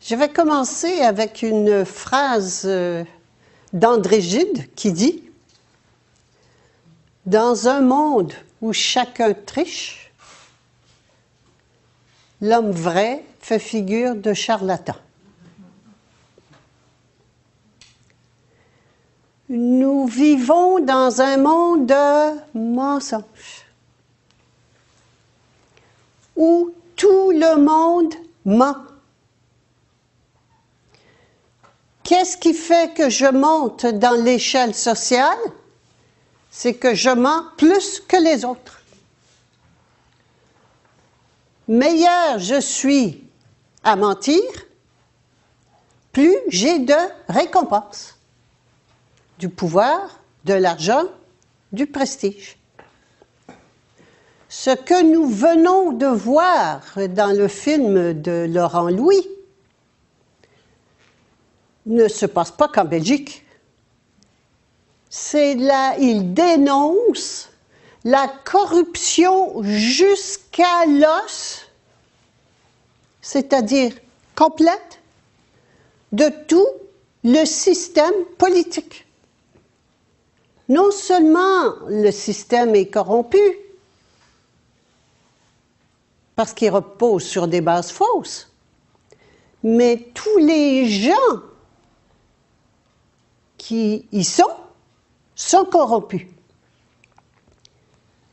Je vais commencer avec une phrase d'André Gide qui dit « Dans un monde où chacun triche, l'homme vrai fait figure de charlatan. » Nous vivons dans un monde de mensonges, où tout le monde ment. Qu'est-ce qui fait que je monte dans l'échelle sociale? C'est que je mens plus que les autres. Meilleur je suis à mentir, plus j'ai de récompenses. Du pouvoir, de l'argent, du prestige. Ce que nous venons de voir dans le film de Laurent Louis ne se passe pas qu'en Belgique. C'est là, il dénonce la corruption jusqu'à l'os, c'est-à-dire complète, de tout le système politique. Non seulement le système est corrompu, parce qu'il repose sur des bases fausses, mais tous les gens qui y sont corrompus.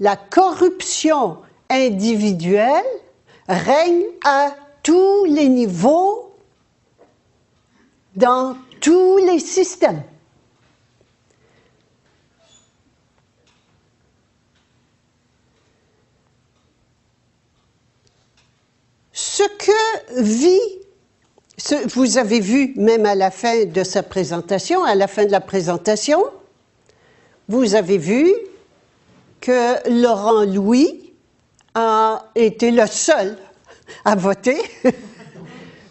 La corruption individuelle règne à tous les niveaux, dans tous les systèmes. Ce que vit, vous avez vu même à la fin de sa présentation, à la fin de la présentation, vous avez vu que Laurent Louis a été le seul à voter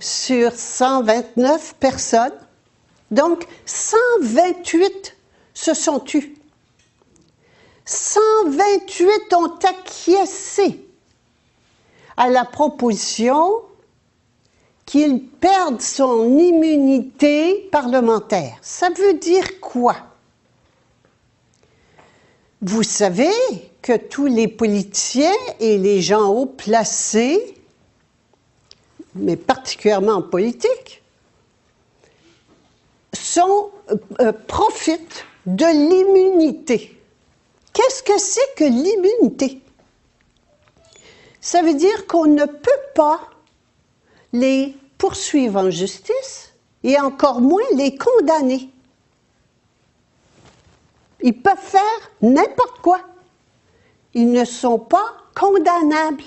sur 129 personnes. Donc, 128 se sont tus. 128 ont acquiescé à la proposition qu'il perde son immunité parlementaire. Ça veut dire quoi? Vous savez que tous les politiciens et les gens haut placés, mais particulièrement en politique, profitent de l'immunité. Qu'est-ce que c'est que l'immunité? Ça veut dire qu'on ne peut pas les poursuivre en justice et encore moins les condamner. Ils peuvent faire n'importe quoi. Ils ne sont pas condamnables.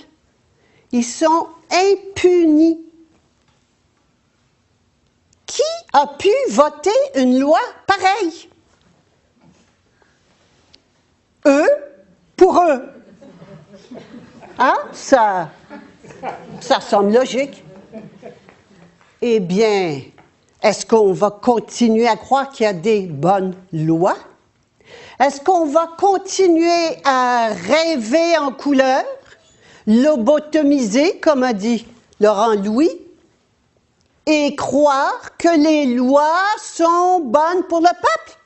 Ils sont impunis. Qui a pu voter une loi pareille? Eux, pour eux. Hein? Ça semble logique. Eh bien, est-ce qu'on va continuer à croire qu'il y a des bonnes lois? Est-ce qu'on va continuer à rêver en couleur, lobotomiser, comme a dit Laurent Louis, et croire que les lois sont bonnes pour le peuple?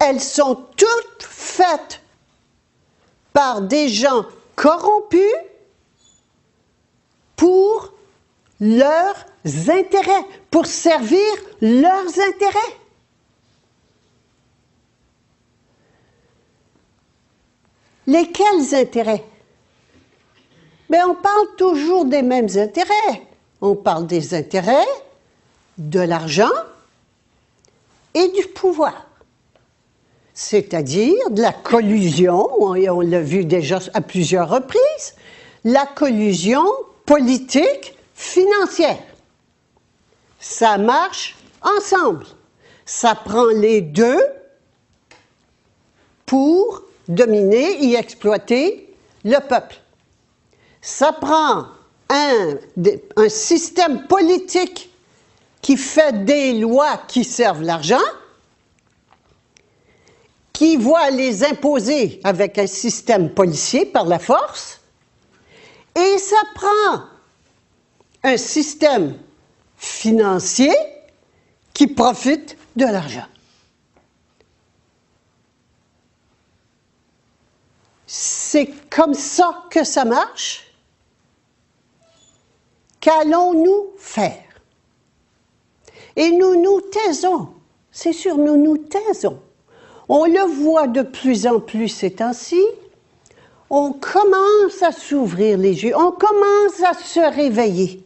Elles sont toutes faites par des gens corrompus pour leurs intérêts, pour servir leurs intérêts. Lesquels intérêts? Mais on parle toujours des mêmes intérêts. On parle des intérêts, de l'argent et du pouvoir. C'est-à-dire de la collusion, et on l'a vu déjà à plusieurs reprises, la collusion politique financière. Ça marche ensemble. Ça prend les deux pour dominer et exploiter le peuple. Ça prend un système politique qui fait des lois qui servent l'argent, qui voit les imposer avec un système policier par la force, et ça prend un système financier qui profite de l'argent. C'est comme ça que ça marche. Qu'allons-nous faire? Et nous nous taisons. C'est sûr, nous nous taisons. On le voit de plus en plus ces temps-ci. On commence à s'ouvrir les yeux. On commence à se réveiller.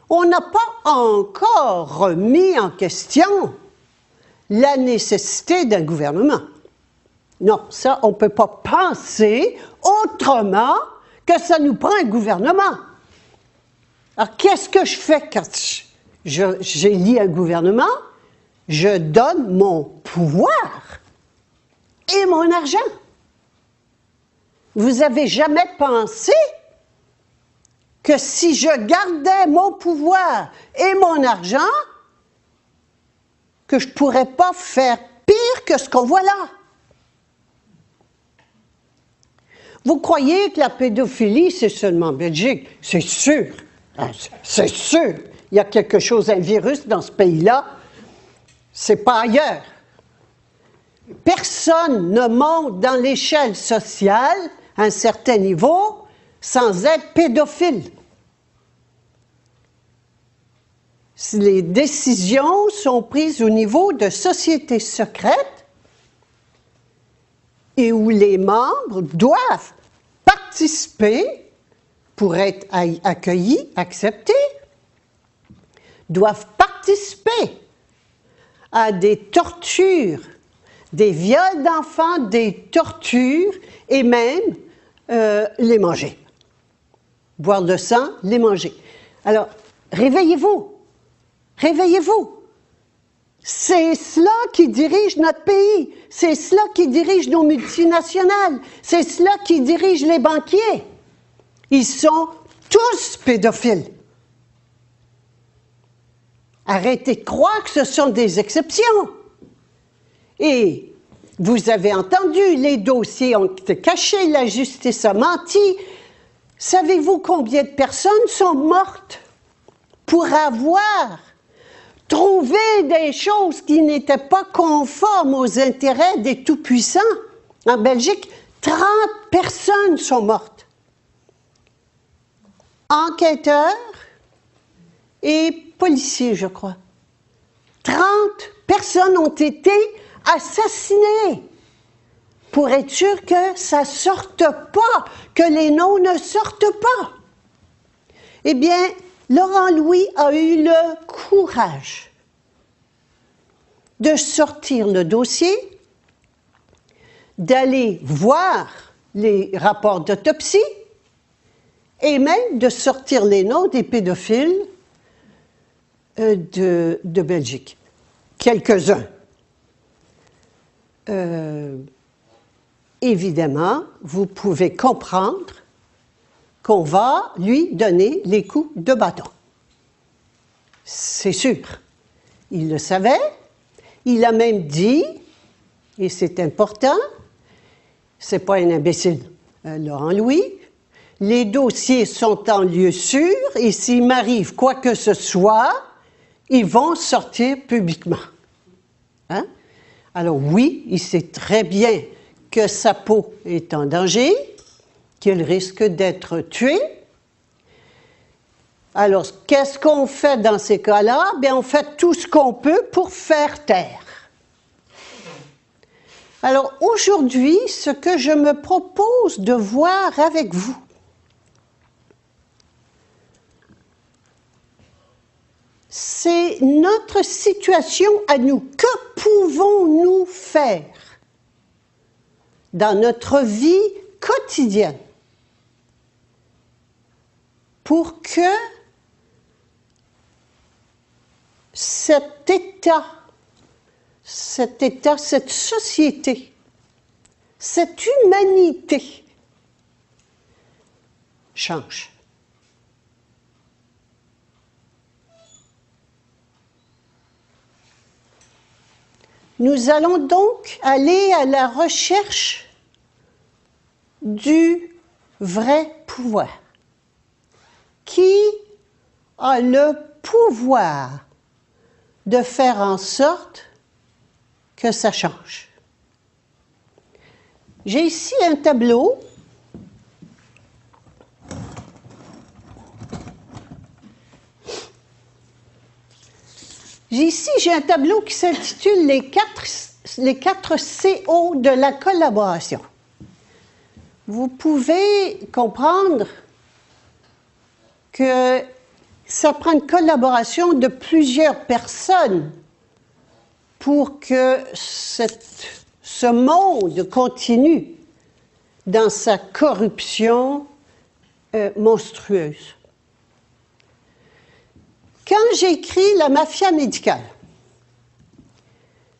On n'a pas encore remis en question la nécessité d'un gouvernement. Non, ça, on ne peut pas penser autrement que ça nous prend un gouvernement. Alors, qu'est-ce que je fais quand j'élis un gouvernement? Je donne mon pouvoir et mon argent. Vous avez jamais pensé que si je gardais mon pouvoir et mon argent, que je ne pourrais pas faire pire que ce qu'on voit là? Vous croyez que la pédophilie, c'est seulement en Belgique? C'est sûr. C'est sûr. Il y a quelque chose, un virus dans ce pays-là. C'est pas ailleurs. Personne ne monte dans l'échelle sociale à un certain niveau sans être pédophile. Les décisions sont prises au niveau de sociétés secrètes et où les membres doivent participer pour être accueillis, acceptés, doivent participer à des tortures, des viols d'enfants, des tortures et même les manger. Boire le sang, les manger. Alors, réveillez-vous. Réveillez-vous. C'est cela qui dirige notre pays. C'est cela qui dirige nos multinationales. C'est cela qui dirige les banquiers. Ils sont tous pédophiles. Arrêtez de croire que ce sont des exceptions. Et vous avez entendu, les dossiers ont été cachés, la justice a menti. Savez-vous combien de personnes sont mortes pour avoir trouvé des choses qui n'étaient pas conformes aux intérêts des tout-puissants? En Belgique, 30 personnes sont mortes. Enquêteurs et policiers, je crois. 30 personnes ont été assassinées pour être sûr que ça ne sorte pas, que les noms ne sortent pas. Eh bien, Laurent Louis a eu le courage de sortir le dossier, d'aller voir les rapports d'autopsie et même de sortir les noms des pédophiles de Belgique. Quelques-uns. Évidemment, vous pouvez comprendre qu'on va lui donner les coups de bâton. C'est sûr. Il le savait. Il a même dit, et c'est important, c'est pas un imbécile, Laurent Louis, les dossiers sont en lieu sûr et s'il m'arrive quoi que ce soit, ils vont sortir publiquement. Hein? Alors oui, il sait très bien que sa peau est en danger, qu'il risque d'être tué. Alors, qu'est-ce qu'on fait dans ces cas-là? Bien, on fait tout ce qu'on peut pour faire taire. Alors, aujourd'hui, ce que je me propose de voir avec vous, c'est notre situation à nous. Que pouvons-nous faire dans notre vie quotidienne pour que cet état, cette société, cette humanité change? Nous allons donc aller à la recherche du vrai pouvoir, qui a le pouvoir de faire en sorte que ça change. J'ai ici un tableau. J'ai un tableau qui s'intitule les quatre CO de la collaboration. Vous pouvez comprendre que ça prend une collaboration de plusieurs personnes pour que ce monde continue dans sa corruption monstrueuse. Quand j'ai écrit La mafia médicale,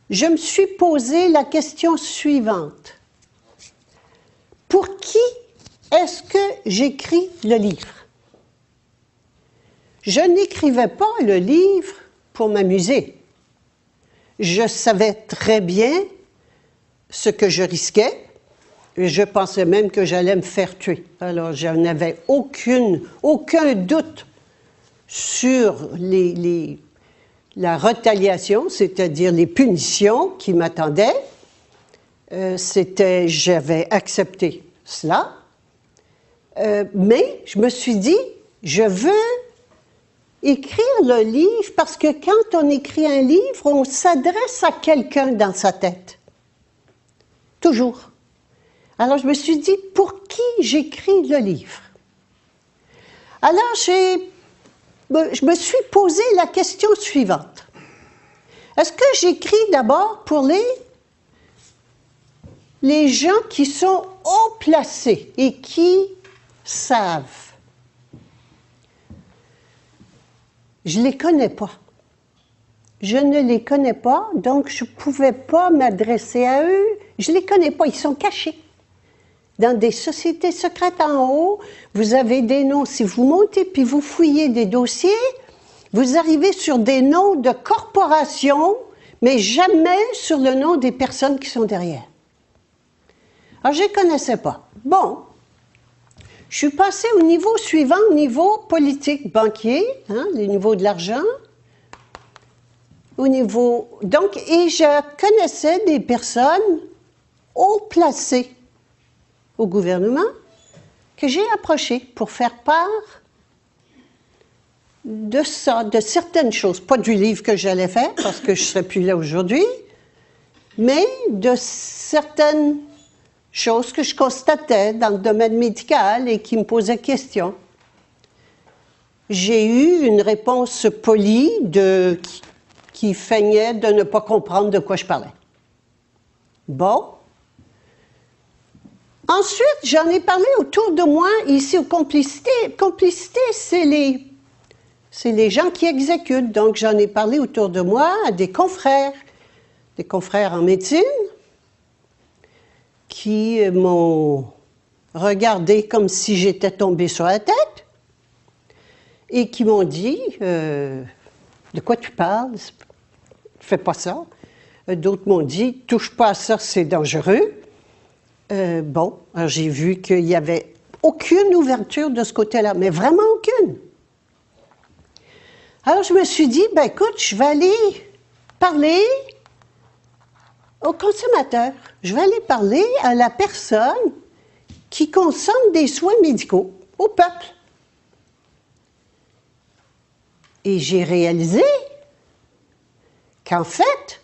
je me suis posé la question suivante. Pour qui est-ce que j'écris le livre? Je n'écrivais pas le livre pour m'amuser. Je savais très bien ce que je risquais. Je pensais même que j'allais me faire tuer. Alors, je n'avais aucun doute sur la retaliation, c'est-à-dire les punitions qui m'attendaient. J'avais accepté cela. Mais je me suis dit, je veux écrire le livre parce que quand on écrit un livre, on s'adresse à quelqu'un dans sa tête. Toujours. Alors, je me suis dit, pour qui j'écris le livre? Alors, je me suis posé la question suivante. Est-ce que j'écris d'abord pour les gens qui sont haut placés et qui savent? Je ne les connais pas. Je ne les connais pas, donc je ne pouvais pas m'adresser à eux. Je ne les connais pas, ils sont cachés. Dans des sociétés secrètes en haut, vous avez des noms. Si vous montez puis vous fouillez des dossiers, vous arrivez sur des noms de corporations, mais jamais sur le nom des personnes qui sont derrière. Alors, je ne les connaissais pas. Bon, je suis passée au niveau suivant, au niveau politique, banquier, le niveau de l'argent. Et je connaissais des personnes haut placées au gouvernement que j'ai approchées pour faire part de ça, de certaines choses. Pas du livre que j'allais faire, parce que je ne serais plus là aujourd'hui, mais de certaines choses que je constatais dans le domaine médical et qui me posaient question. J'ai eu une réponse polie qui feignait de ne pas comprendre de quoi je parlais. Bon. Ensuite, j'en ai parlé autour de moi, ici, aux complicités. Complicité, c'est les gens qui exécutent. Donc, j'en ai parlé autour de moi à des confrères en médecine, qui m'ont regardé comme si j'étais tombée sur la tête et qui m'ont dit « De quoi tu parles? Fais pas ça. » D'autres m'ont dit « Touche pas à ça, c'est dangereux. » Bon, alors j'ai vu qu'il n'y avait aucune ouverture de ce côté-là, mais vraiment aucune. Alors je me suis dit, ben écoute, je vais aller parler aux consommateurs. Je vais aller parler à la personne qui consomme des soins médicaux, au peuple. Et j'ai réalisé qu'en fait,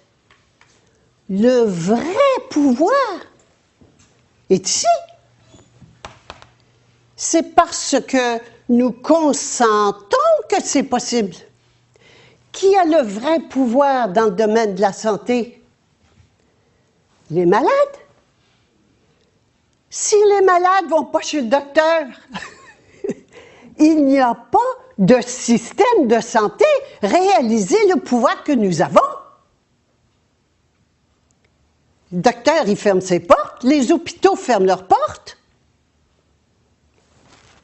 le vrai pouvoir est ici. C'est parce que nous consentons que c'est possible. Qui a le vrai pouvoir dans le domaine de la santé? Les malades. Si les malades ne vont pas chez le docteur, il n'y a pas de système de santé. Réalisez le pouvoir que nous avons. Le docteur, il ferme ses portes, les hôpitaux ferment leurs portes.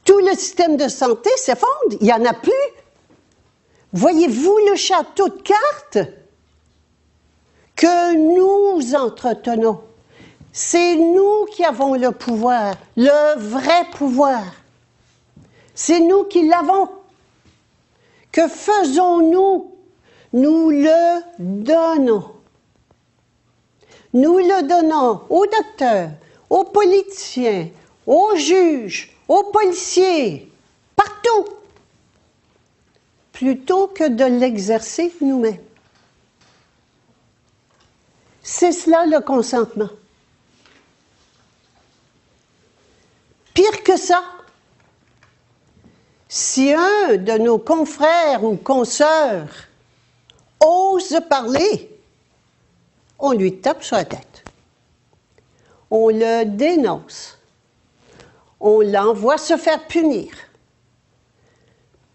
Tout le système de santé s'effondre, il n'y en a plus. Voyez-vous le château de cartes que nous entretenons? C'est nous qui avons le pouvoir, le vrai pouvoir. C'est nous qui l'avons. Que faisons-nous? Nous le donnons. Nous le donnons aux docteurs, aux politiciens, aux juges, aux policiers, partout, plutôt que de l'exercer nous-mêmes. C'est cela le consentement. Pire que ça, si un de nos confrères ou consoeurs ose parler, on lui tape sur la tête. On le dénonce. On l'envoie se faire punir.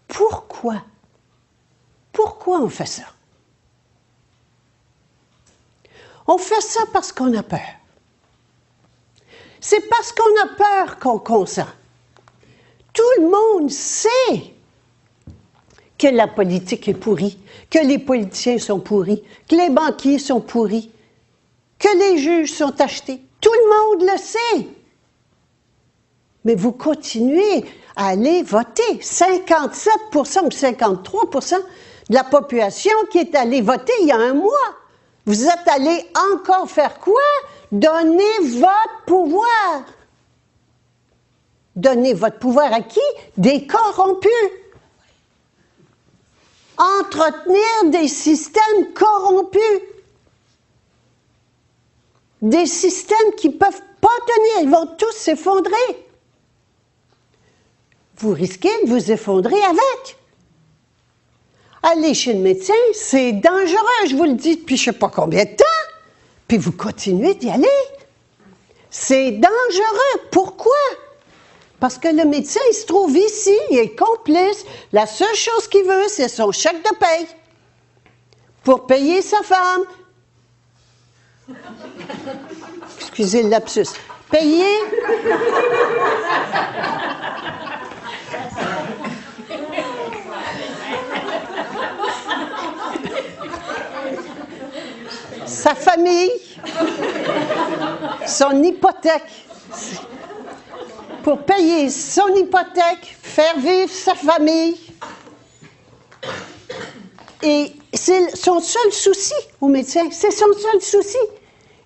Pourquoi? Pourquoi on fait ça? On fait ça parce qu'on a peur. C'est parce qu'on a peur qu'on consent. Tout le monde sait que la politique est pourrie, que les politiciens sont pourris, que les banquiers sont pourris, que les juges sont achetés. Tout le monde le sait. Mais vous continuez à aller voter. 57% ou 53% de la population qui est allée voter il y a un mois. Vous êtes allés encore faire quoi? Donner votre pouvoir. Donner votre pouvoir à qui? Des corrompus. Entretenir des systèmes corrompus. Des systèmes qui ne peuvent pas tenir. Ils vont tous s'effondrer. Vous risquez de vous effondrer avec. Aller chez le médecin, c'est dangereux, je vous le dis depuis je ne sais pas combien de temps. Puis vous continuez d'y aller. C'est dangereux. Pourquoi? Parce que le médecin, il se trouve ici, il est complice. La seule chose qu'il veut, c'est son chèque de paye pour payer sa femme. Excusez le lapsus. Payer... sa famille, son hypothèque, pour payer son hypothèque, faire vivre sa famille. Et c'est son seul souci au médecin, c'est son seul souci.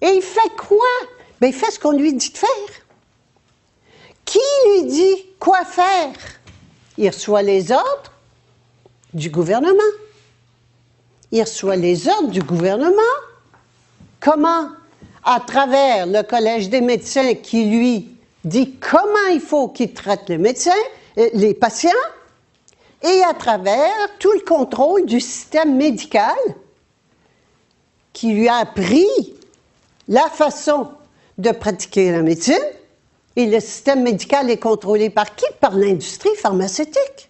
Et il fait quoi? Bien, il fait ce qu'on lui dit de faire. Qui lui dit quoi faire? Il reçoit les ordres du gouvernement. Il reçoit les ordres du gouvernement. Comment? À travers le Collège des médecins qui lui dit comment il faut qu'il traite les médecins, les patients, et à travers tout le contrôle du système médical qui lui a appris la façon de pratiquer la médecine. Et le système médical est contrôlé par qui? Par l'industrie pharmaceutique.